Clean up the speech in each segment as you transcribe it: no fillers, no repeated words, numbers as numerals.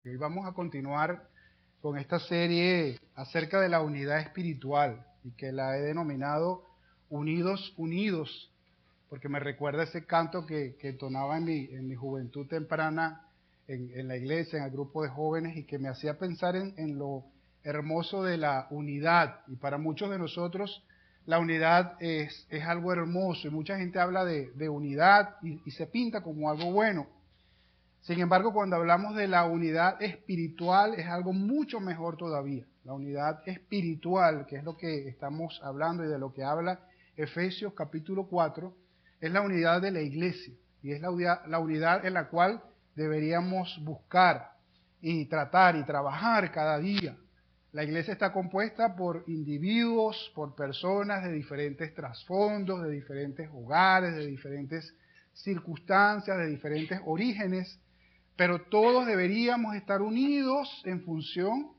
Hoy vamos a continuar con esta serie acerca de la unidad espiritual y que la he denominado Unidos, Unidos, porque me recuerda ese canto que entonaba en mi juventud temprana en la iglesia, en el grupo de jóvenes, y que me hacía pensar en lo hermoso de la unidad. Y para muchos de nosotros la unidad es algo hermoso y mucha gente habla de unidad y se pinta como algo bueno. Sin embargo, cuando hablamos de la unidad espiritual es algo mucho mejor todavía. La unidad espiritual, que es lo que estamos hablando y de lo que habla Efesios capítulo 4, es la unidad de la iglesia y es la unidad en la cual deberíamos buscar y tratar y trabajar cada día. La iglesia está compuesta por individuos, por personas de diferentes trasfondos, de diferentes hogares, de diferentes circunstancias, de diferentes orígenes, pero todos deberíamos estar unidos en función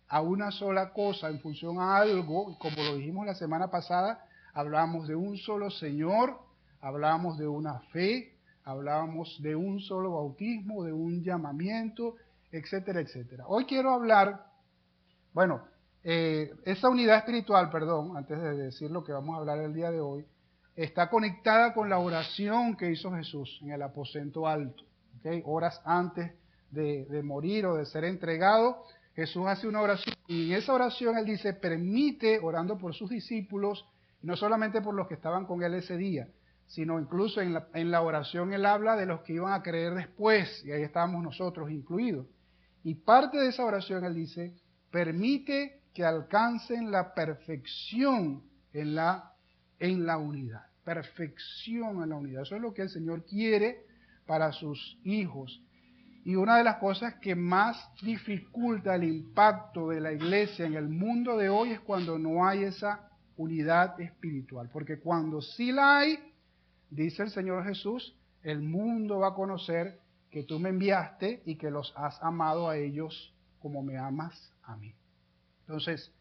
a una sola cosa, en función a algo. Como lo dijimos la semana pasada, hablamos de un solo Señor, hablábamos de una fe, hablábamos de un solo bautismo, de un llamamiento, etcétera, etcétera. Hoy quiero hablar, esa unidad espiritual, antes de decir lo que vamos a hablar el día de hoy, está conectada con la oración que hizo Jesús en el aposento alto. Horas antes de morir o de ser entregado, Jesús hace una oración y en esa oración Él dice, permite, orando por sus discípulos, no solamente por los que estaban con Él ese día, sino incluso en la oración Él habla de los que iban a creer después, y ahí estábamos nosotros incluidos. Y parte de esa oración Él dice, permite que alcancen la perfección en la unidad. Perfección en la unidad. Eso es lo que el Señor quiere para sus hijos. Y una de las cosas que más dificulta el impacto de la iglesia en el mundo de hoy es cuando no hay esa unidad espiritual. Porque cuando sí la hay, dice el Señor Jesús, el mundo va a conocer que tú me enviaste y que los has amado a ellos como me amas a mí. Entonces,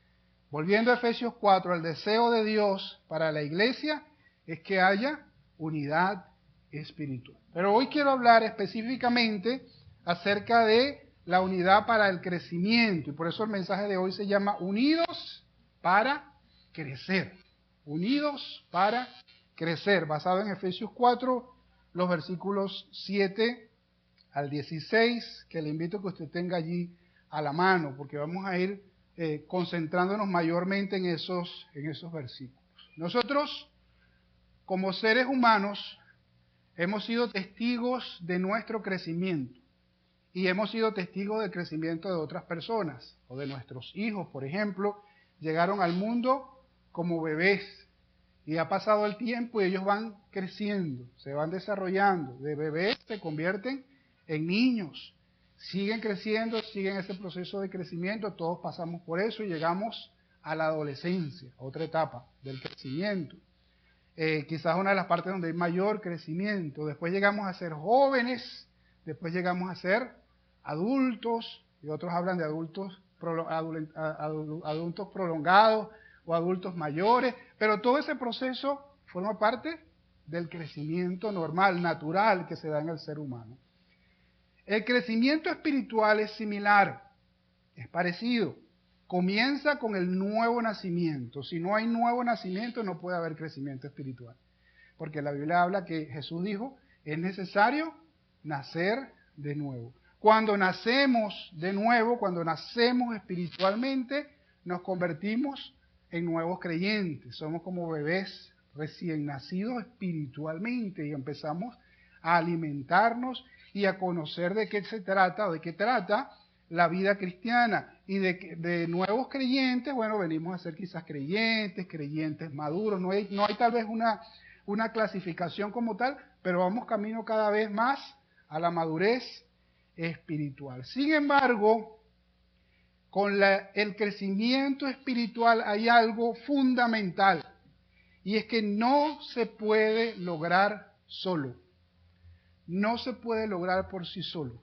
volviendo a Efesios 4, el deseo de Dios para la iglesia es que haya unidad espiritual. Pero hoy quiero hablar específicamente acerca de la unidad para el crecimiento, y por eso el mensaje de hoy se llama Unidos para crecer. Unidos para crecer, basado en Efesios 4, los versículos 7 al 16, que le invito a que usted tenga allí a la mano, porque vamos a ir concentrándonos mayormente en esos versículos. Nosotros, como seres humanos, hemos sido testigos de nuestro crecimiento y hemos sido testigos del crecimiento de otras personas o de nuestros hijos, por ejemplo, llegaron al mundo como bebés y ha pasado el tiempo y ellos van creciendo, se van desarrollando, de bebés se convierten en niños, siguen creciendo, siguen ese proceso de crecimiento, todos pasamos por eso y llegamos a la adolescencia, otra etapa del crecimiento. Quizás una de las partes donde hay mayor crecimiento. Después llegamos a ser jóvenes, después llegamos a ser adultos, y otros hablan de adultos prolongados o adultos mayores, pero todo ese proceso forma parte del crecimiento normal, natural que se da en el ser humano. El crecimiento espiritual es similar, es parecido. Comienza con el nuevo nacimiento. Si no hay nuevo nacimiento, no puede haber crecimiento espiritual. Porque la Biblia habla que Jesús dijo, es necesario nacer de nuevo. Cuando nacemos de nuevo, cuando nacemos espiritualmente, nos convertimos en nuevos creyentes. Somos como bebés recién nacidos espiritualmente y empezamos a alimentarnos y a conocer de qué se trata o de qué trata la vida cristiana. Y de nuevos creyentes, venimos a ser quizás creyentes maduros. No hay tal vez una clasificación como tal, pero vamos camino cada vez más a la madurez espiritual. Sin embargo, con el crecimiento espiritual hay algo fundamental, y es que no se puede lograr solo. No se puede lograr por sí solo.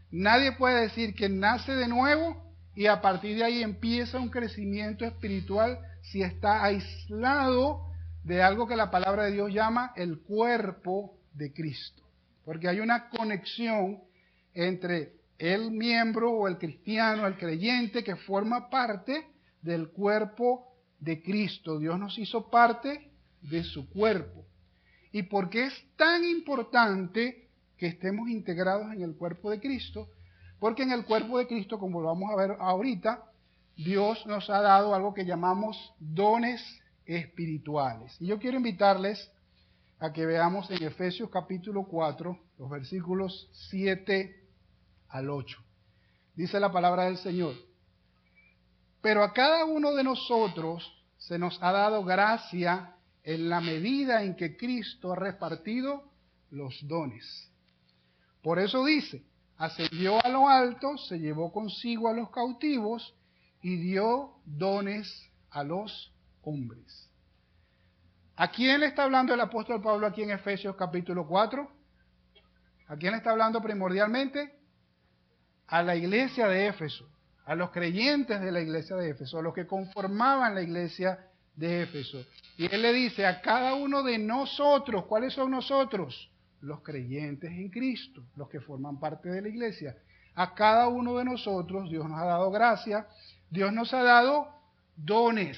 Nadie puede decir que nace de nuevo y a partir de ahí empieza un crecimiento espiritual si está aislado de algo que la palabra de Dios llama el cuerpo de Cristo. Porque hay una conexión entre el miembro o el cristiano, el creyente que forma parte del cuerpo de Cristo. Dios nos hizo parte de su cuerpo. ¿Y por qué es tan importante que estemos integrados en el cuerpo de Cristo? Porque en el cuerpo de Cristo, como lo vamos a ver ahorita, Dios nos ha dado algo que llamamos dones espirituales. Y yo quiero invitarles a que veamos en Efesios capítulo 4, los versículos 7 al 8. Dice la palabra del Señor: pero a cada uno de nosotros se nos ha dado gracia en la medida en que Cristo ha repartido los dones. Por eso dice: ascendió a lo alto, se llevó consigo a los cautivos y dio dones a los hombres. ¿A quién le está hablando el apóstol Pablo aquí en Efesios capítulo 4? ¿A quién le está hablando primordialmente? A la iglesia de Éfeso, a los creyentes de la iglesia de Éfeso, a los que conformaban la iglesia de Éfeso. Y él le dice a cada uno de nosotros, ¿cuáles son nosotros? Los creyentes en Cristo, los que forman parte de la iglesia. A cada uno de nosotros Dios nos ha dado gracia, Dios nos ha dado dones.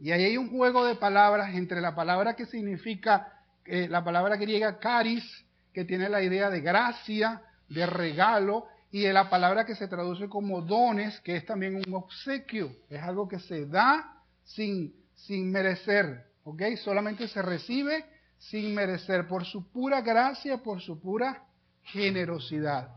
Y ahí hay un juego de palabras entre la palabra que significa, la palabra griega charis, que tiene la idea de gracia, de regalo, y de la palabra que se traduce como dones, que es también un obsequio, es algo que se da sin merecer, ¿ok? Solamente se recibe sin merecer, por su pura gracia, por su pura generosidad.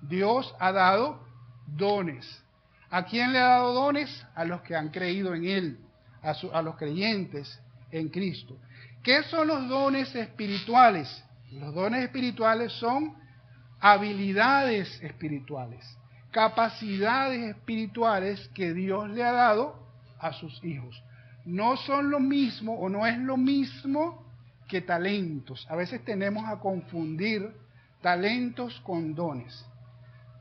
Dios ha dado dones. ¿A quién le ha dado dones? A los que han creído en Él, a los creyentes en Cristo. ¿Qué son los dones espirituales? Los dones espirituales son habilidades espirituales, capacidades espirituales que Dios le ha dado a sus hijos. No son lo mismo o no es lo mismo que talentos. A veces tenemos a confundir talentos con dones.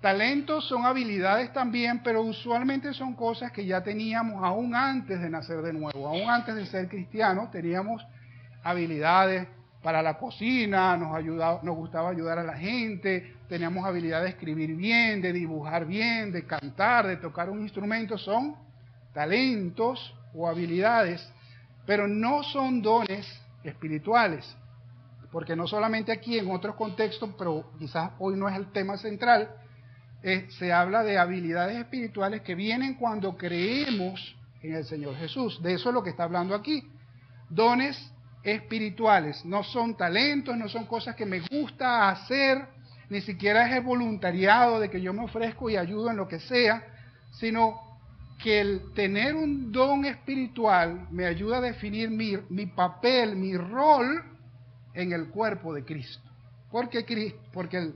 Talentos son habilidades también, pero usualmente son cosas que ya teníamos aún antes de nacer de nuevo, aún antes de ser cristianos. Teníamos habilidades para la cocina, nos gustaba ayudar a la gente, teníamos habilidad de escribir bien, de dibujar bien, de cantar, de tocar un instrumento. Son talentos o habilidades, pero no son dones espirituales, porque no solamente aquí, en otros contextos, pero quizás hoy no es el tema central, se habla de habilidades espirituales que vienen cuando creemos en el Señor Jesús. De eso es lo que está hablando aquí. Dones espirituales, no son talentos, no son cosas que me gusta hacer, ni siquiera es el voluntariado de que yo me ofrezco y ayudo en lo que sea, sino que el tener un don espiritual me ayuda a definir mi papel, mi rol en el cuerpo de Cristo. Porque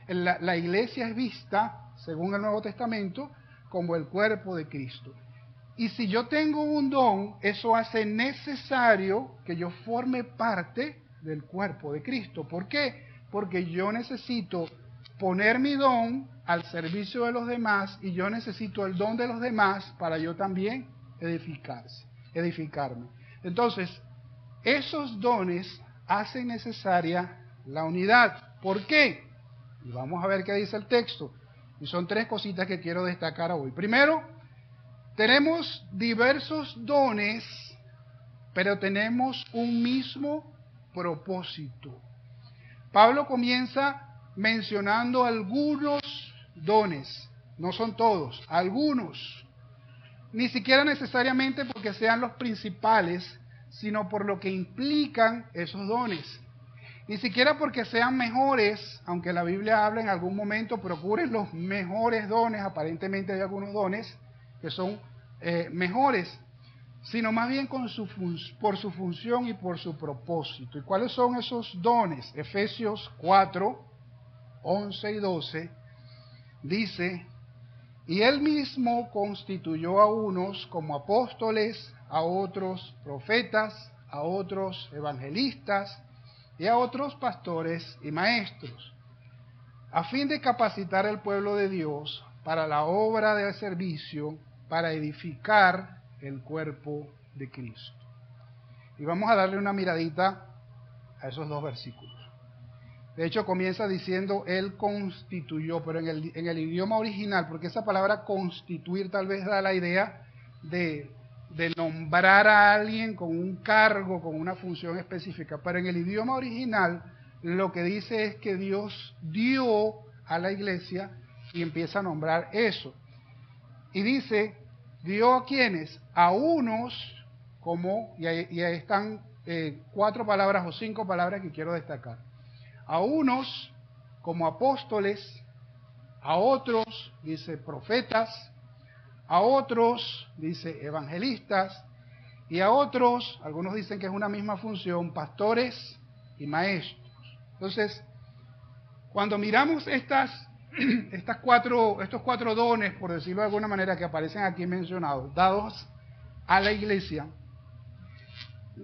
la iglesia es vista, según el Nuevo Testamento, como el cuerpo de Cristo. Y si yo tengo un don, eso hace necesario que yo forme parte del cuerpo de Cristo. ¿Por qué? Porque yo necesito poner mi don al servicio de los demás y yo necesito el don de los demás para yo también edificarme. Entonces, esos dones hacen necesaria la unidad. ¿Por qué? Y vamos a ver qué dice el texto. Y son tres cositas que quiero destacar hoy. Primero, tenemos diversos dones, pero tenemos un mismo propósito. Pablo comienza mencionando algunos dones, no son todos, algunos. Ni siquiera necesariamente porque sean los principales, sino por lo que implican esos dones. Ni siquiera porque sean mejores, aunque la Biblia habla en algún momento, procuren los mejores dones, aparentemente hay algunos dones que son mejores, sino más bien por su función y por su propósito. ¿Y cuáles son esos dones? Efesios 4, 11 y 12 dice: y él mismo constituyó a unos como apóstoles, a otros profetas, a otros evangelistas y a otros pastores y maestros, a fin de capacitar al pueblo de Dios para la obra de servicio, para edificar el cuerpo de Cristo. Y vamos a darle una miradita a esos dos versículos. De hecho, comienza diciendo, Él constituyó, pero en el idioma original, porque esa palabra constituir tal vez da la idea de nombrar a alguien con un cargo, con una función específica, pero en el idioma original lo que dice es que Dios dio a la iglesia y empieza a nombrar eso. Y dice, dio a quienes, a unos como, y ahí están 4 palabras o 5 palabras que quiero destacar. A unos como apóstoles, a otros, dice, profetas, a otros, dice, evangelistas, y a otros, algunos dicen que es una misma función, pastores y maestros. Entonces, cuando miramos estos 4 dones, por decirlo de alguna manera, que aparecen aquí mencionados, dados a la iglesia,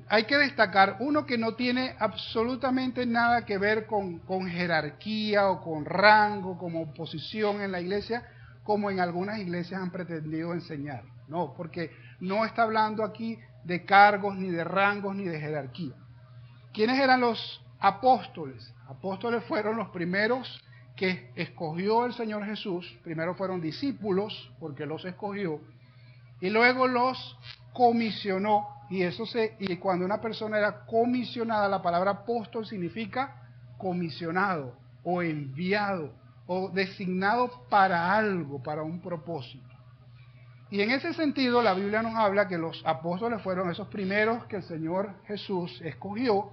hay que destacar uno que no tiene absolutamente nada que ver con jerarquía o con rango, como posición en la iglesia, como en algunas iglesias han pretendido enseñar. No, porque no está hablando aquí de cargos, ni de rangos, ni de jerarquía. ¿Quiénes eran los apóstoles? Apóstoles fueron los primeros que escogió el Señor Jesús. Primero fueron discípulos, porque los escogió, y luego los comisionó. Y cuando una persona era comisionada, la palabra apóstol significa comisionado o enviado o designado para algo, para un propósito. Y en ese sentido la Biblia nos habla que los apóstoles fueron esos primeros que el Señor Jesús escogió,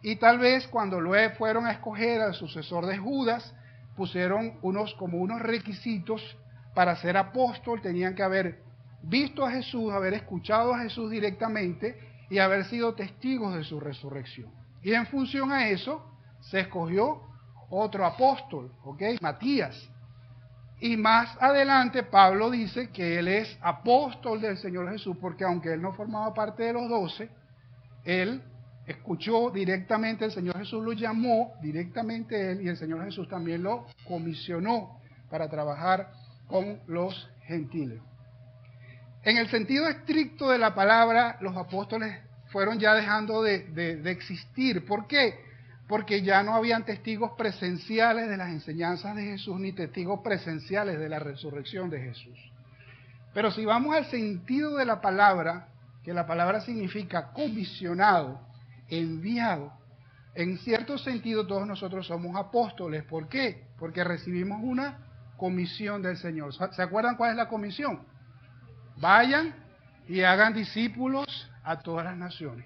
y tal vez cuando luego fueron a escoger al sucesor de Judas, pusieron unos requisitos para ser apóstol. Tenían que haber visto a Jesús, haber escuchado a Jesús directamente y haber sido testigos de su resurrección. Y en función a eso se escogió otro apóstol, Matías. Y más adelante Pablo dice que él es apóstol del Señor Jesús, porque aunque él no formaba parte de los 12, él escuchó directamente, el Señor Jesús lo llamó directamente él, y el Señor Jesús también lo comisionó para trabajar con los gentiles. En el sentido estricto de la palabra, los apóstoles fueron ya dejando de existir. ¿Por qué? Porque ya no habían testigos presenciales de las enseñanzas de Jesús, ni testigos presenciales de la resurrección de Jesús. Pero si vamos al sentido de la palabra, que la palabra significa comisionado, enviado, en cierto sentido todos nosotros somos apóstoles. ¿Por qué? Porque recibimos una comisión del Señor. ¿Se acuerdan cuál es la comisión? Vayan y hagan discípulos a todas las naciones.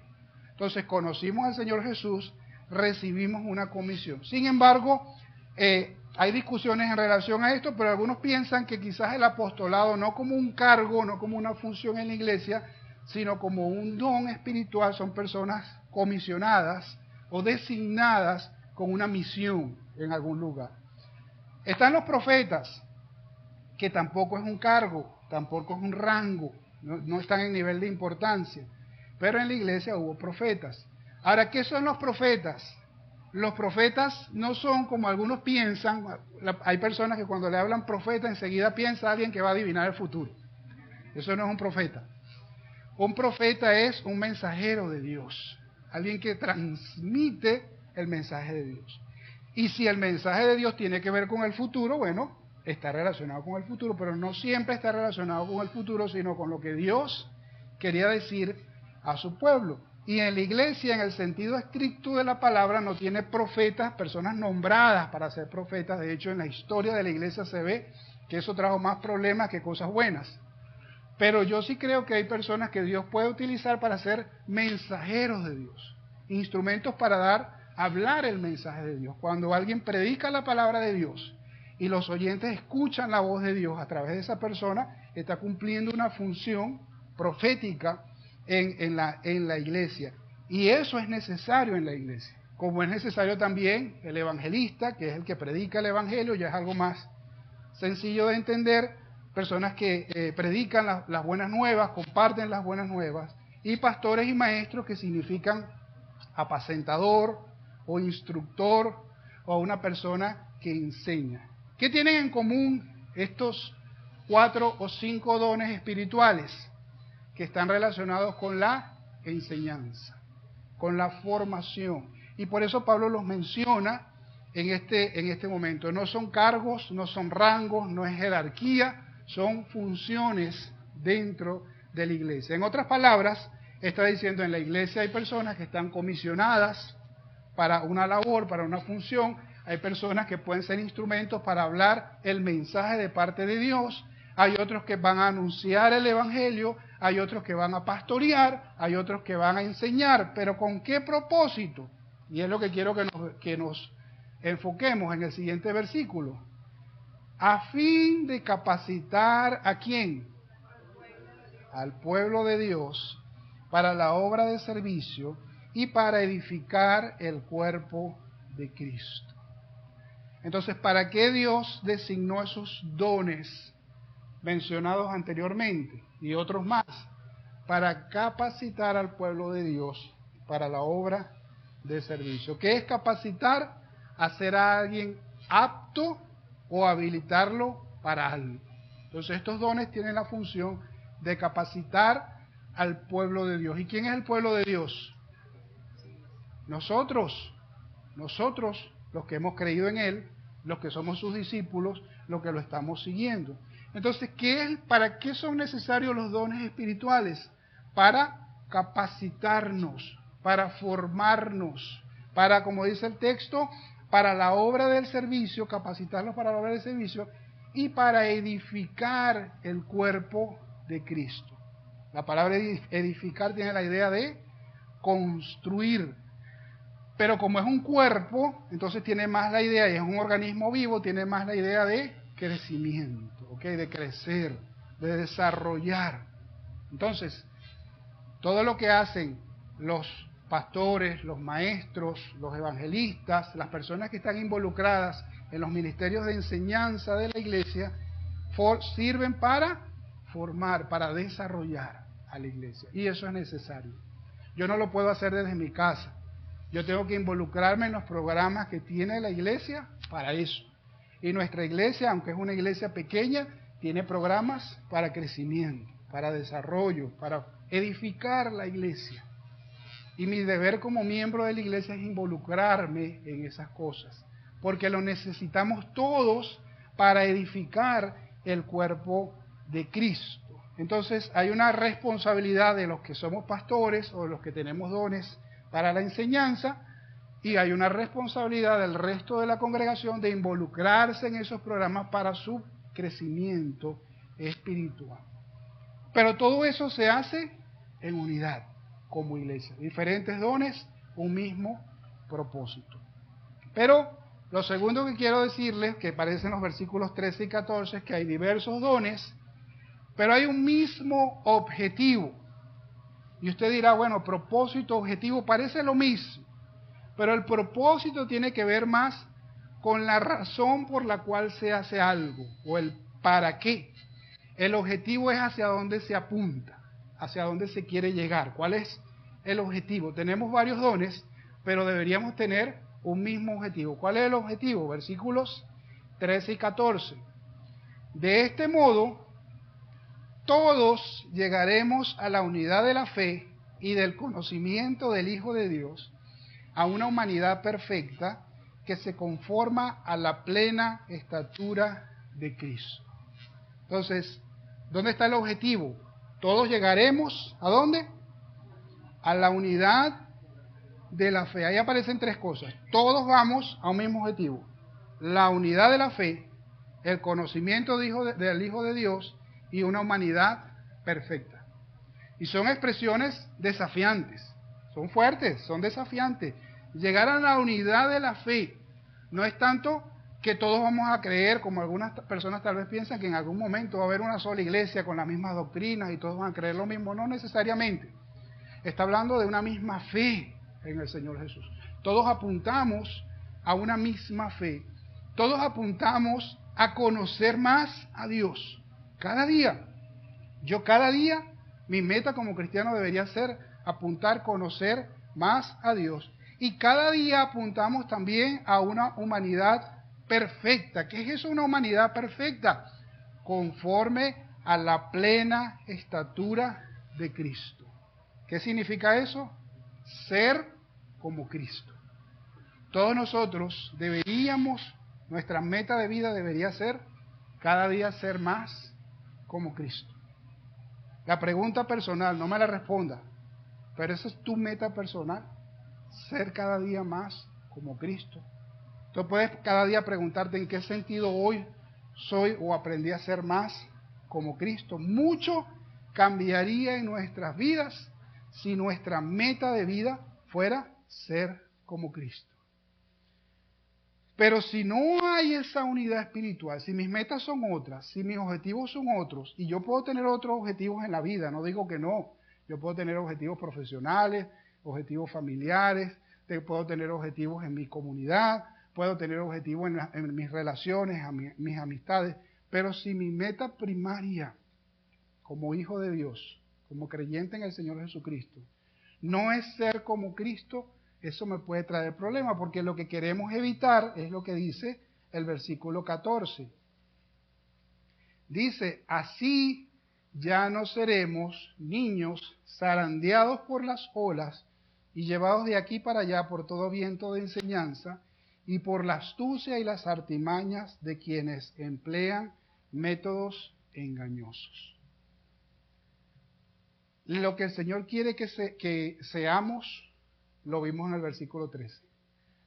Entonces conocimos al Señor Jesús, recibimos una comisión. Sin embargo, hay discusiones en relación a esto, pero algunos piensan que quizás el apostolado no como un cargo, no como una función en la iglesia, sino como un don espiritual. Son personas comisionadas o designadas con una misión en algún lugar. Están los profetas, que tampoco es un cargo, tampoco es un rango, no están en nivel de importancia, pero en la iglesia hubo profetas. Ahora, ¿qué son los profetas? Los profetas no son como algunos piensan. Hay personas que cuando le hablan profeta enseguida piensa a alguien que va a adivinar el futuro. Eso no es un profeta. Un profeta es un mensajero de Dios, alguien que transmite el mensaje de Dios. Y si el mensaje de Dios tiene que ver con el futuro, bueno, está relacionado con el futuro, pero no siempre está relacionado con el futuro, sino con lo que Dios quería decir a su pueblo. Y en la iglesia, en el sentido estricto de la palabra, no tiene profetas, personas nombradas para ser profetas. De hecho, en la historia de la iglesia se ve que eso trajo más problemas que cosas buenas. Pero yo sí creo que hay personas que Dios puede utilizar para ser mensajeros de Dios, instrumentos para hablar el mensaje de Dios. Cuando alguien predica la palabra de Dios y los oyentes escuchan la voz de Dios a través de esa persona, está cumpliendo una función profética en la iglesia. Y eso es necesario en la iglesia. Como es necesario también el evangelista, que es el que predica el evangelio, ya es algo más sencillo de entender. Personas que predican las buenas nuevas, comparten las buenas nuevas. Y pastores y maestros, que significan apacentador o instructor o una persona que enseña. ¿Qué tienen en común estos 4 o 5 dones espirituales? Que están relacionados con la enseñanza, con la formación. Y por eso Pablo los menciona en este momento. No son cargos, no son rangos, no es jerarquía, son funciones dentro de la iglesia. En otras palabras, está diciendo, en la iglesia hay personas que están comisionadas para una labor, para una función. Hay personas que pueden ser instrumentos para hablar el mensaje de parte de Dios. Hay otros que van a anunciar el evangelio. Hay otros que van a pastorear. Hay otros que van a enseñar. ¿Pero con qué propósito? Y es lo que quiero que nos enfoquemos en el siguiente versículo. A fin de capacitar ¿a quién? Al pueblo de Dios para la obra de servicio y para edificar el cuerpo de Cristo. Entonces, ¿para qué Dios designó esos dones mencionados anteriormente y otros más? Para capacitar al pueblo de Dios para la obra de servicio. ¿Qué es capacitar? Hacer a alguien apto o habilitarlo para algo. Entonces, estos dones tienen la función de capacitar al pueblo de Dios. ¿Y quién es el pueblo de Dios? Nosotros, los que hemos creído en Él, los que somos sus discípulos, los que lo estamos siguiendo. Entonces, ¿para qué son necesarios los dones espirituales? Para capacitarnos, para formarnos, para, como dice el texto, para la obra del servicio, capacitarnos para la obra del servicio y para edificar el cuerpo de Cristo. La palabra edificar tiene la idea de construir. Pero como es un cuerpo, entonces tiene más la idea, y es un organismo vivo, tiene más la idea de crecimiento, ¿ok? De crecer, de desarrollar. Entonces, todo lo que hacen los pastores, los maestros, los evangelistas, las personas que están involucradas en los ministerios de enseñanza de la iglesia, sirven para formar, para desarrollar a la iglesia. Y eso es necesario. Yo no lo puedo hacer desde mi casa. Yo tengo que involucrarme en los programas que tiene la iglesia para eso. Y nuestra iglesia, aunque es una iglesia pequeña, tiene programas para crecimiento, para desarrollo, para edificar la iglesia. Y mi deber como miembro de la iglesia es involucrarme en esas cosas, porque lo necesitamos todos para edificar el cuerpo de Cristo. Entonces hay una responsabilidad de los que somos pastores o de los que tenemos dones para la enseñanza, y hay una responsabilidad del resto de la congregación de involucrarse en esos programas para su crecimiento espiritual. Pero todo eso se hace en unidad, como iglesia. Diferentes dones, un mismo propósito. Pero lo segundo que quiero decirles, que aparece en los versículos 13 y 14, es que hay diversos dones, pero hay un mismo objetivo. Y usted dirá, bueno, propósito, objetivo, parece lo mismo, pero el propósito tiene que ver más con la razón por la cual se hace algo, o el para qué. El objetivo es hacia dónde se apunta, hacia dónde se quiere llegar. ¿Cuál es el objetivo? Tenemos varios dones, pero deberíamos tener un mismo objetivo. ¿Cuál es el objetivo? Versículos 13 y 14. De este modo, todos llegaremos a la unidad de la fe y del conocimiento del Hijo de Dios, a una humanidad perfecta que se conforma a la plena estatura de Cristo. Entonces, ¿dónde está el objetivo? Todos llegaremos, ¿a dónde? A la unidad de la fe. Ahí aparecen tres cosas. Todos vamos a un mismo objetivo. La unidad de la fe, el conocimiento del Hijo de Dios y una humanidad perfecta. Y son expresiones desafiantes, son fuertes, son desafiantes. Llegar a la unidad de la fe no es tanto que todos vamos a creer, como algunas personas tal vez piensan que en algún momento va a haber una sola iglesia con las mismas doctrinas y todos van a creer lo mismo. No necesariamente. Está hablando de una misma fe en el Señor Jesús. Todos apuntamos a una misma fe. Todos apuntamos a conocer más a Dios. Cada día. Cada día, mi meta como cristiano debería ser apuntar, conocer más a Dios. Y cada día apuntamos también a una humanidad perfecta. ¿Qué es eso, una humanidad perfecta? Conforme a la plena estatura de Cristo. ¿Qué significa eso? Ser como Cristo. Todos nosotros nuestra meta de vida debería ser cada día ser más como Cristo. La pregunta personal, no me la responda, pero esa es tu meta personal, ser cada día más como Cristo. Tú puedes cada día preguntarte en qué sentido hoy soy o aprendí a ser más como Cristo. Mucho cambiaría en nuestras vidas si nuestra meta de vida fuera ser como Cristo. Pero si no hay esa unidad espiritual, si mis metas son otras, si mis objetivos son otros, y yo puedo tener otros objetivos en la vida, no digo que no, yo puedo tener objetivos profesionales, objetivos familiares, puedo tener objetivos en mi comunidad, puedo tener objetivos en mis relaciones, mis amistades, pero si mi meta primaria como hijo de Dios, como creyente en el Señor Jesucristo, no es ser como Cristo, eso me puede traer problemas, porque lo que queremos evitar es lo que dice el versículo 14. Dice, así ya no seremos niños zarandeados por las olas y llevados de aquí para allá por todo viento de enseñanza y por la astucia y las artimañas de quienes emplean métodos engañosos. Lo que el Señor quiere que seamos, lo vimos en el versículo 13.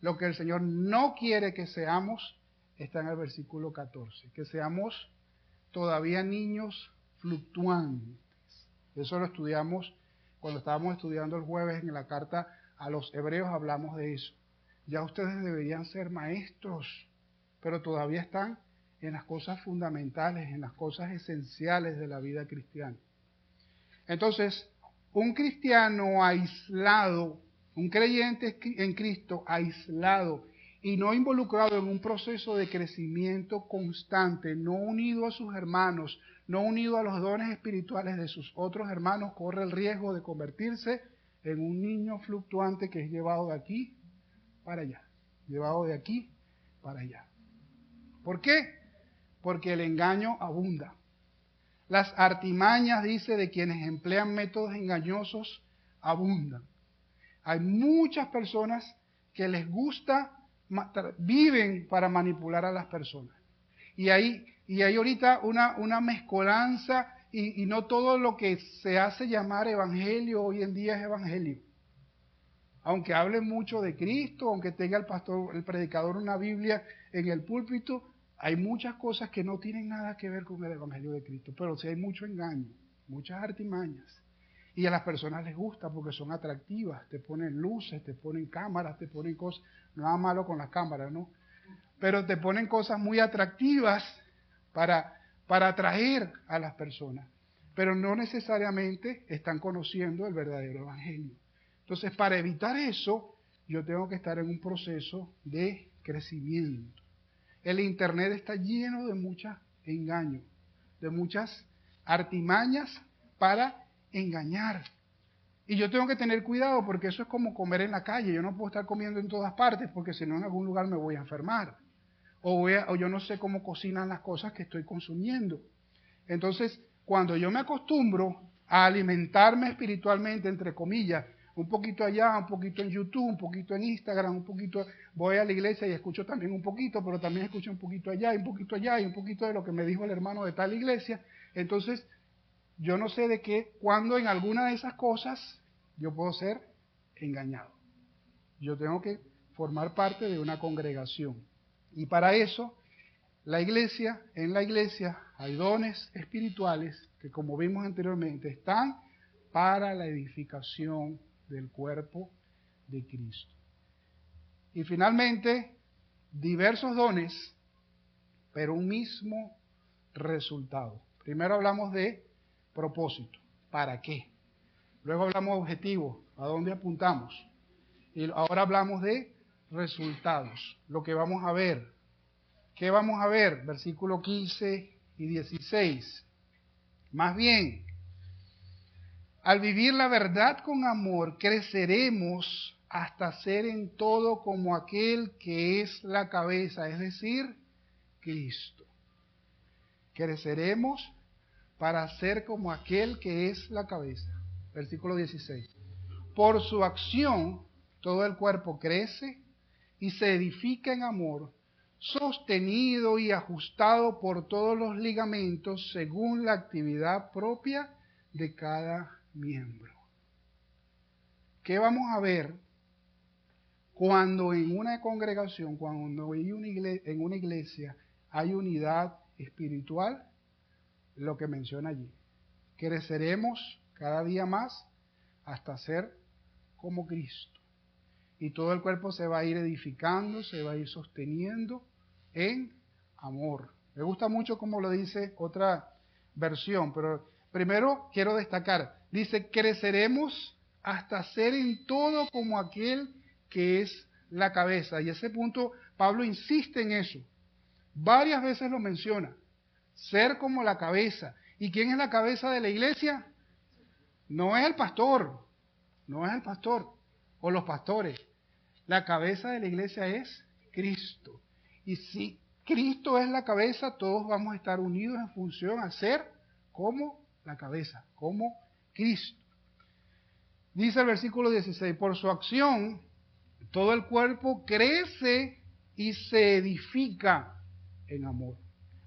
Lo que el Señor no quiere que seamos está en el versículo 14. Que seamos todavía niños fluctuantes. Eso lo estudiamos cuando estábamos estudiando el jueves en la carta a los hebreos, hablamos de eso. Ya ustedes deberían ser maestros, pero todavía están en las cosas fundamentales, en las cosas esenciales de la vida cristiana. Entonces, un cristiano aislado, un creyente en Cristo aislado y no involucrado en un proceso de crecimiento constante, no unido a sus hermanos, no unido a los dones espirituales de sus otros hermanos, corre el riesgo de convertirse en un niño fluctuante que es llevado de aquí para allá, llevado de aquí para allá. ¿Por qué? Porque el engaño abunda. Las artimañas, dice, de quienes emplean métodos engañosos abundan. Hay muchas personas que les gusta, viven para manipular a las personas. Y hay ahorita una mezcolanza y no todo lo que se hace llamar evangelio hoy en día es evangelio. Aunque hable mucho de Cristo, aunque tenga el predicador una Biblia en el púlpito, hay muchas cosas que no tienen nada que ver con el evangelio de Cristo. Pero sí hay mucho engaño, muchas artimañas. Y a las personas les gusta porque son atractivas, te ponen luces, te ponen cámaras, te ponen cosas, nada malo con las cámaras, ¿no? Pero te ponen cosas muy atractivas para atraer a las personas. Pero no necesariamente están conociendo el verdadero evangelio. Entonces, para evitar eso, yo tengo que estar en un proceso de crecimiento. El Internet está lleno de muchos engaños, de muchas artimañas para engañar. Y yo tengo que tener cuidado porque eso es como comer en la calle. Yo no puedo estar comiendo en todas partes porque si no en algún lugar me voy a enfermar. O yo no sé cómo cocinan las cosas que estoy consumiendo. Entonces, cuando yo me acostumbro a alimentarme espiritualmente, entre comillas, un poquito allá, un poquito en YouTube, un poquito en Instagram, un poquito, voy a la iglesia y escucho también un poquito, pero también escucho un poquito allá y un poquito allá y un poquito de lo que me dijo el hermano de tal iglesia. Entonces, yo no sé de qué, cuándo en alguna de esas cosas yo puedo ser engañado. Yo tengo que formar parte de una congregación. Y para eso, en la iglesia hay dones espirituales que, como vimos anteriormente, están para la edificación del cuerpo de Cristo. Y finalmente, diversos dones, pero un mismo resultado. Primero hablamos de propósito, ¿para qué? Luego hablamos de objetivos, ¿a dónde apuntamos? Y ahora hablamos de resultados, lo que vamos a ver. ¿Qué vamos a ver? Versículo 15 y 16. Más bien, al vivir la verdad con amor, creceremos hasta ser en todo como aquel que es la cabeza, es decir, Cristo. Creceremos para ser como aquel que es la cabeza. Versículo 16. Por su acción, todo el cuerpo crece y se edifica en amor, sostenido y ajustado por todos los ligamentos según la actividad propia de cada miembro. ¿Qué vamos a ver cuando en una congregación, cuando en una iglesia hay unidad espiritual? Lo que menciona allí. Creceremos cada día más hasta ser como Cristo. Y todo el cuerpo se va a ir edificando, se va a ir sosteniendo en amor. Me gusta mucho como lo dice otra versión, pero primero quiero destacar, dice, creceremos hasta ser en todo como aquel que es la cabeza. Y ese punto, Pablo insiste en eso. Varias veces lo menciona. Ser como la cabeza. ¿Y quién es la cabeza de la iglesia? No es el pastor, no es el pastor o los pastores. La cabeza de la iglesia es Cristo. Y si Cristo es la cabeza, todos vamos a estar unidos en función a ser como la cabeza, como Cristo. Dice el versículo 16, por su acción, todo el cuerpo crece y se edifica en amor.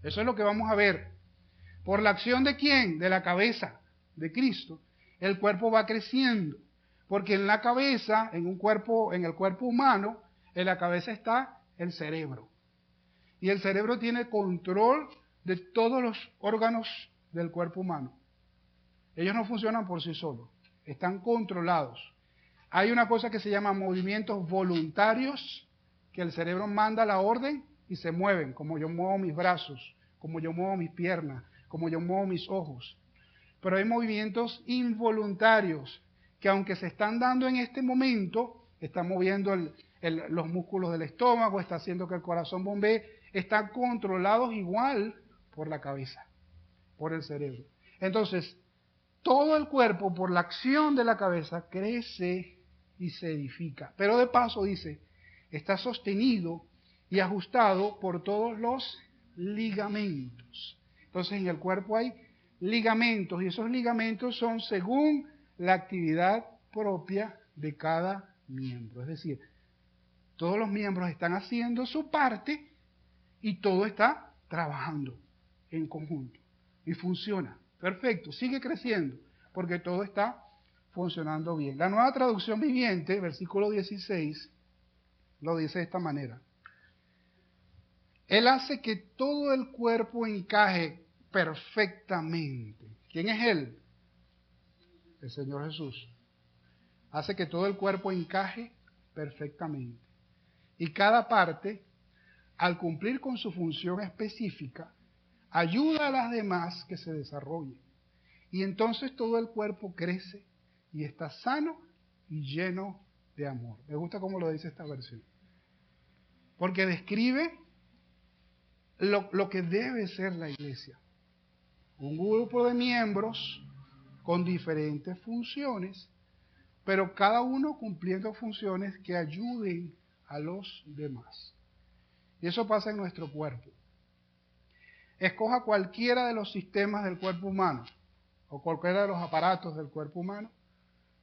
Eso es lo que vamos a ver. ¿Por la acción de quién? De la cabeza, de Cristo. El cuerpo va creciendo. Porque en la cabeza, en el cuerpo humano, en la cabeza está el cerebro. Y el cerebro tiene control de todos los órganos del cuerpo humano. Ellos no funcionan por sí solos, están controlados. Hay una cosa que se llama movimientos voluntarios, que el cerebro manda la orden y se mueven, como yo muevo mis brazos, como yo muevo mis piernas, como yo muevo mis ojos. Pero hay movimientos involuntarios que aunque se están dando en este momento, están moviendo los músculos del estómago, está haciendo que el corazón bombee, están controlados igual por la cabeza, por el cerebro. Entonces, todo el cuerpo, por la acción de la cabeza, crece y se edifica. Pero de paso, dice, está sostenido y ajustado por todos los ligamentos. Entonces, en el cuerpo hay ligamentos, y esos ligamentos son según la actividad propia de cada miembro. Es decir, todos los miembros están haciendo su parte y todo está trabajando en conjunto. Y funciona. Perfecto, sigue creciendo, porque todo está funcionando bien. La Nueva Traducción Viviente, versículo 16, lo dice de esta manera. Él hace que todo el cuerpo encaje perfectamente. ¿Quién es Él? El Señor Jesús. Hace que todo el cuerpo encaje perfectamente. Y cada parte, al cumplir con su función específica, ayuda a las demás que se desarrollen. Y entonces todo el cuerpo crece y está sano y lleno de amor. Me gusta cómo lo dice esta versión. Porque describe lo que debe ser la iglesia. Un grupo de miembros con diferentes funciones, pero cada uno cumpliendo funciones que ayuden a los demás. Y eso pasa en nuestro cuerpo. Escoja cualquiera de los sistemas del cuerpo humano o cualquiera de los aparatos del cuerpo humano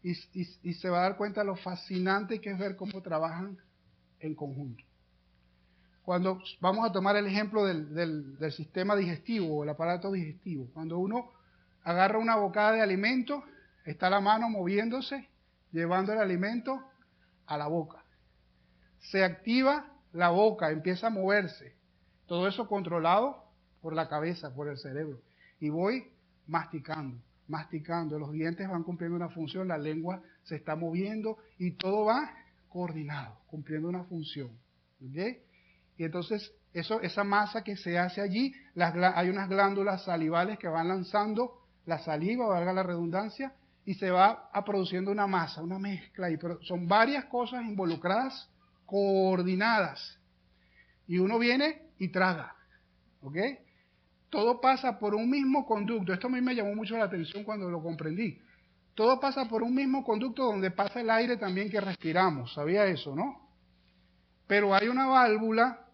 y se va a dar cuenta de lo fascinante que es ver cómo trabajan en conjunto. Cuando vamos a tomar el ejemplo del sistema digestivo o el aparato digestivo, cuando uno agarra una bocada de alimento, está la mano moviéndose, llevando el alimento a la boca. Se activa la boca, empieza a moverse. Todo eso controlado por la cabeza, por el cerebro. Y voy masticando, masticando. Los dientes van cumpliendo una función, la lengua se está moviendo y todo va coordinado, cumpliendo una función. ¿Okay? Y entonces esa masa que se hace allí, hay unas glándulas salivales que van lanzando la saliva, valga la redundancia, y se va produciendo una masa, una mezcla. Pero son varias cosas involucradas, coordinadas. Y uno viene y traga. ¿Ok? Todo pasa por un mismo conducto. Esto a mí me llamó mucho la atención cuando lo comprendí. Todo pasa por un mismo conducto donde pasa el aire también que respiramos. ¿Sabía eso, no? Pero hay una válvula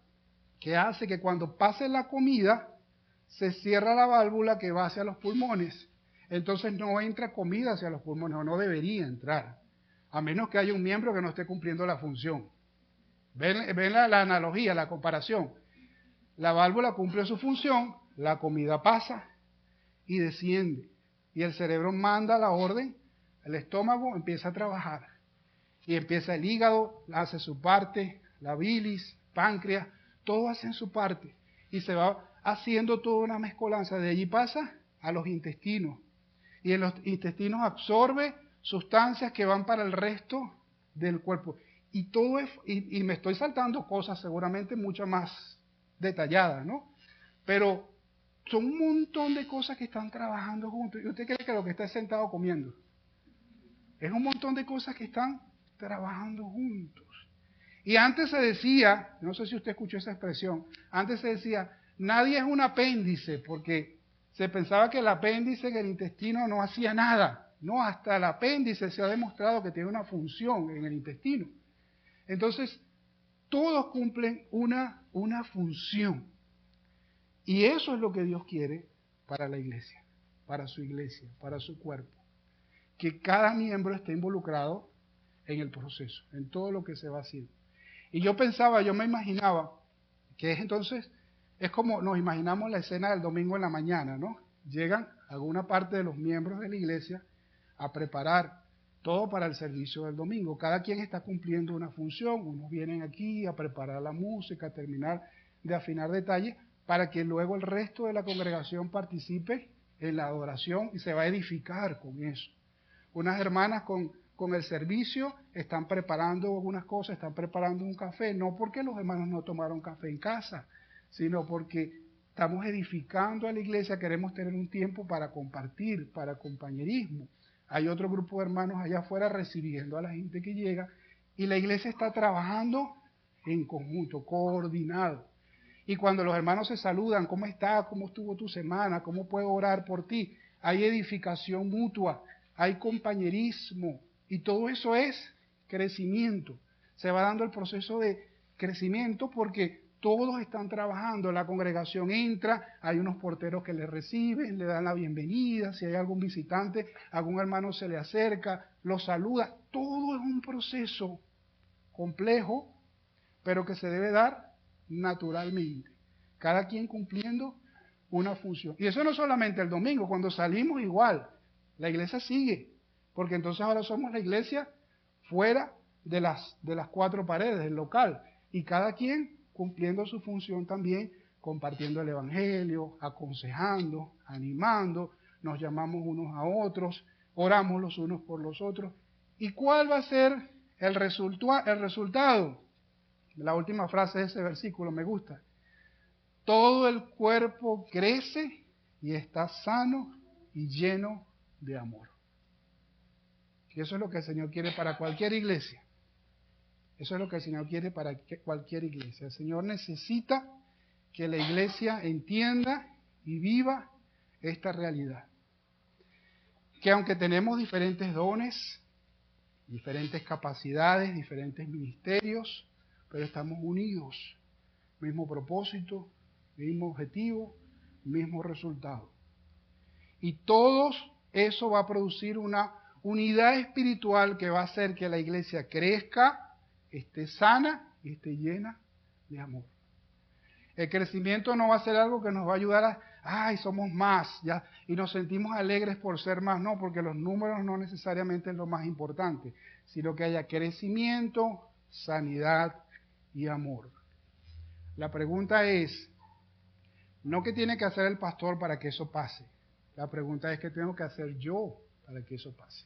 que hace que cuando pase la comida, se cierra la válvula que va hacia los pulmones. Entonces no entra comida hacia los pulmones, o no debería entrar, a menos que haya un miembro que no esté cumpliendo la función. Ven la analogía, la comparación. La válvula cumple su función, la comida pasa y desciende. Y el cerebro manda la orden, el estómago empieza a trabajar. Y empieza el hígado, hace su parte, la bilis, páncreas, todo hacen su parte. Y se va haciendo toda una mezcolanza. De allí pasa a los intestinos. Y en los intestinos absorbe sustancias que van para el resto del cuerpo. Y todo es, y me estoy saltando cosas seguramente mucho más detalladas, ¿no? Pero son un montón de cosas que están trabajando juntos. ¿Y usted cree que lo que está sentado comiendo? Es un montón de cosas que están trabajando juntos. Y antes se decía, no sé si usted escuchó esa expresión, antes se decía, nadie es un apéndice, porque se pensaba que el apéndice en el intestino no hacía nada. No, hasta el apéndice se ha demostrado que tiene una función en el intestino. Entonces, todos cumplen una función. Y eso es lo que Dios quiere para la iglesia, para su cuerpo. Que cada miembro esté involucrado en el proceso, en todo lo que se va haciendo. Y yo me imaginaba, que es como nos imaginamos la escena del domingo en la mañana, ¿no? Llegan alguna parte de los miembros de la iglesia a preparar todo para el servicio del domingo. Cada quien está cumpliendo una función, unos vienen aquí a preparar la música, a terminar de afinar detalles, para que luego el resto de la congregación participe en la adoración y se va a edificar con eso. Unas hermanas con el servicio están preparando algunas cosas, están preparando un café, no porque los hermanos no tomaron café en casa, sino porque estamos edificando a la iglesia, queremos tener un tiempo para compartir, para compañerismo. Hay otro grupo de hermanos allá afuera recibiendo a la gente que llega y la iglesia está trabajando en conjunto, coordinado. Y cuando los hermanos se saludan, ¿cómo está? ¿Cómo estuvo tu semana? ¿Cómo puedo orar por ti? Hay edificación mutua, hay compañerismo y todo eso es crecimiento. Se va dando el proceso de crecimiento porque todos están trabajando, la congregación entra, hay unos porteros que le reciben, le dan la bienvenida, si hay algún visitante, algún hermano se le acerca, lo saluda. Todo es un proceso complejo, pero que se debe dar naturalmente. Cada quien cumpliendo una función. Y eso no solamente el domingo, cuando salimos igual, la iglesia sigue, porque entonces ahora somos la iglesia fuera de las 4 paredes del local, y cada quien cumpliendo su función también, compartiendo el evangelio, aconsejando, animando, nos llamamos unos a otros, oramos los unos por los otros. ¿Y cuál va a ser el resultado? La última frase de ese versículo me gusta. Todo el cuerpo crece y está sano y lleno de amor. Y eso es lo que el Señor quiere para cualquier iglesia. Eso es lo que el Señor quiere para cualquier iglesia. El Señor necesita que la iglesia entienda y viva esta realidad. Que aunque tenemos diferentes dones, diferentes capacidades, diferentes ministerios, pero estamos unidos. Mismo propósito, mismo objetivo, mismo resultado. Y todo eso va a producir una unidad espiritual que va a hacer que la iglesia crezca, esté sana y esté llena de amor. El crecimiento no va a ser algo que nos va a ayudar ay, somos más, ya, y nos sentimos alegres por ser más, no, porque los números no necesariamente es lo más importante, sino que haya crecimiento, sanidad y amor. La pregunta es, no qué tiene que hacer el pastor para que eso pase, la pregunta es qué tengo que hacer yo para que eso pase.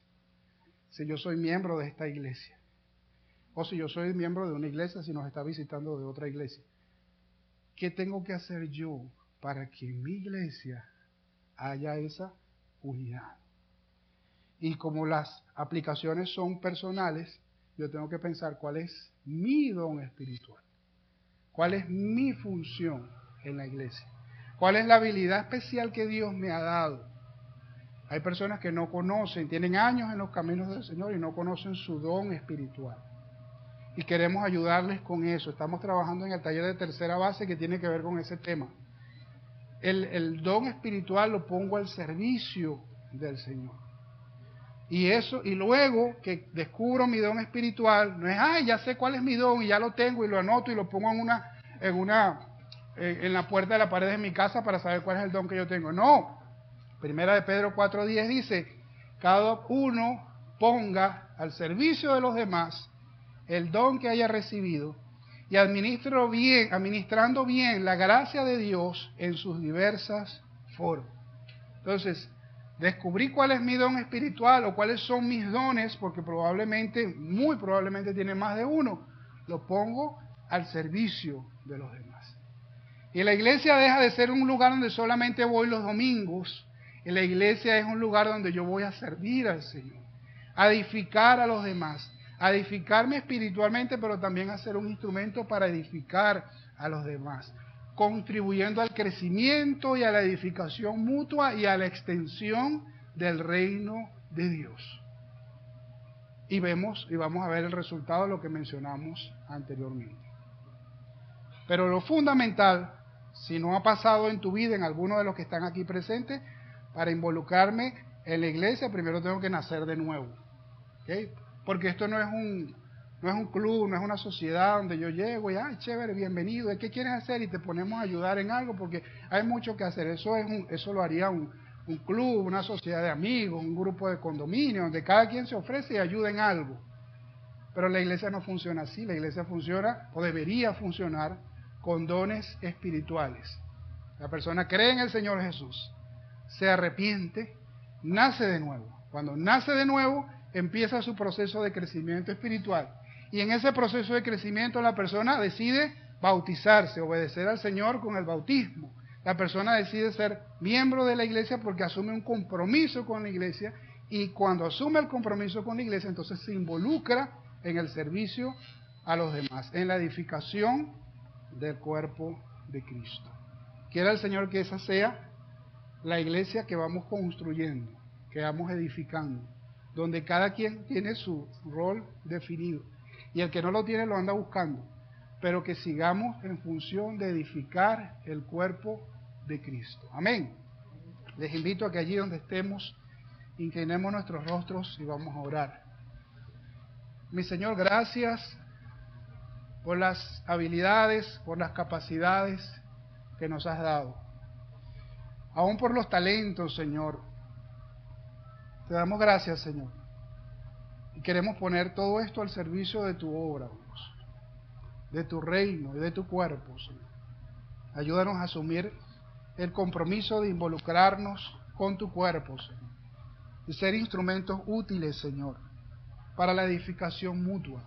Si yo soy miembro de esta iglesia, o si yo soy miembro de una iglesia, si nos está visitando de otra iglesia, ¿qué tengo que hacer yo para que en mi iglesia haya esa unidad? Y como las aplicaciones son personales, yo tengo que pensar cuál es mi don espiritual, cuál es mi función en la iglesia, cuál es la habilidad especial que Dios me ha dado. Hay personas que no conocen, tienen años en los caminos del Señor y no conocen su don espiritual. Y queremos ayudarles con eso. Estamos trabajando en el taller de tercera base que tiene que ver con ese tema. El don espiritual lo pongo al servicio del Señor. Y luego que descubro mi don espiritual, no es, ay, ya sé cuál es mi don y ya lo tengo y lo anoto y lo pongo en la puerta de la pared de mi casa para saber cuál es el don que yo tengo. No. Primera de Pedro 4:10 dice, cada uno ponga al servicio de los demás el don que haya recibido y administrando bien la gracia de Dios en sus diversas formas. Entonces, descubrí cuál es mi don espiritual o cuáles son mis dones, porque muy probablemente tiene más de uno, lo pongo al servicio de los demás. Y la iglesia deja de ser un lugar donde solamente voy los domingos, y la iglesia es un lugar donde yo voy a servir al Señor, a edificar a los demás, a edificarme espiritualmente, pero también a ser un instrumento para edificar a los demás, contribuyendo al crecimiento y a la edificación mutua y a la extensión del reino de Dios. Y vamos a ver el resultado de lo que mencionamos anteriormente. Pero lo fundamental, si no ha pasado en tu vida, en alguno de los que están aquí presentes, para involucrarme en la iglesia, primero tengo que nacer de nuevo. ¿Okay? Porque esto no es un club, no es una sociedad donde yo llego y, ay, chévere, bienvenido, ¿qué quieres hacer? Y te ponemos a ayudar en algo, porque hay mucho que hacer. Eso lo haría un club, una sociedad de amigos, un grupo de condominio, donde cada quien se ofrece y ayuda en algo. Pero la iglesia no funciona así, la iglesia funciona, o debería funcionar, con dones espirituales. La persona cree en el Señor Jesús, se arrepiente, nace de nuevo. Cuando nace de nuevo, empieza su proceso de crecimiento espiritual. Y en ese proceso de crecimiento la persona decide bautizarse, obedecer al Señor con el bautismo. La persona decide ser miembro de la iglesia porque asume un compromiso con la iglesia, y cuando asume el compromiso con la iglesia, entonces se involucra en el servicio a los demás, en la edificación del cuerpo de Cristo. Quiera el Señor que esa sea la iglesia que vamos construyendo, que vamos edificando, donde cada quien tiene su rol definido, y el que no lo tiene lo anda buscando, pero que sigamos en función de edificar el cuerpo de Cristo. Amén. Les invito a que allí donde estemos, inclinemos nuestros rostros y vamos a orar. Mi Señor, gracias por las habilidades, por las capacidades que nos has dado, aún por los talentos, Señor. Te damos gracias, Señor, y queremos poner todo esto al servicio de tu obra, Dios, de tu reino y de tu cuerpo, Señor. Ayúdanos a asumir el compromiso de involucrarnos con tu cuerpo, Señor, y ser instrumentos útiles, Señor, para la edificación mutua.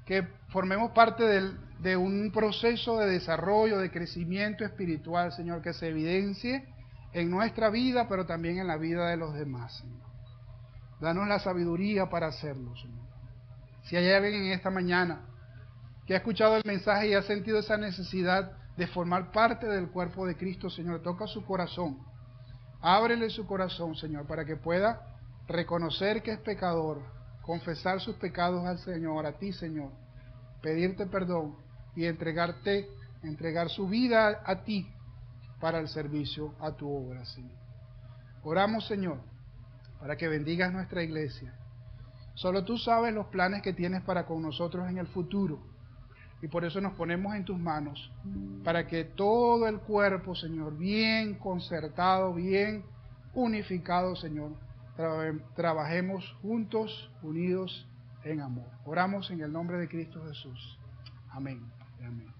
Que formemos parte de un proceso de desarrollo, de crecimiento espiritual, Señor, que se evidencie en nuestra vida, pero también en la vida de los demás, Señor. Danos la sabiduría para hacerlo, Señor. Si hay alguien en esta mañana que ha escuchado el mensaje y ha sentido esa necesidad de formar parte del cuerpo de Cristo, Señor, toca su corazón. Ábrele su corazón, Señor, para que pueda reconocer que es pecador, confesar sus pecados al Señor, a ti, Señor, pedirte perdón y entregar su vida a ti para el servicio a tu obra, Señor. Oramos, Señor, para que bendigas nuestra iglesia. Solo tú sabes los planes que tienes para con nosotros en el futuro, y por eso nos ponemos en tus manos, para que todo el cuerpo, Señor, bien concertado, bien unificado, Señor, trabajemos juntos, unidos en amor. Oramos en el nombre de Cristo Jesús. Amén. Amén.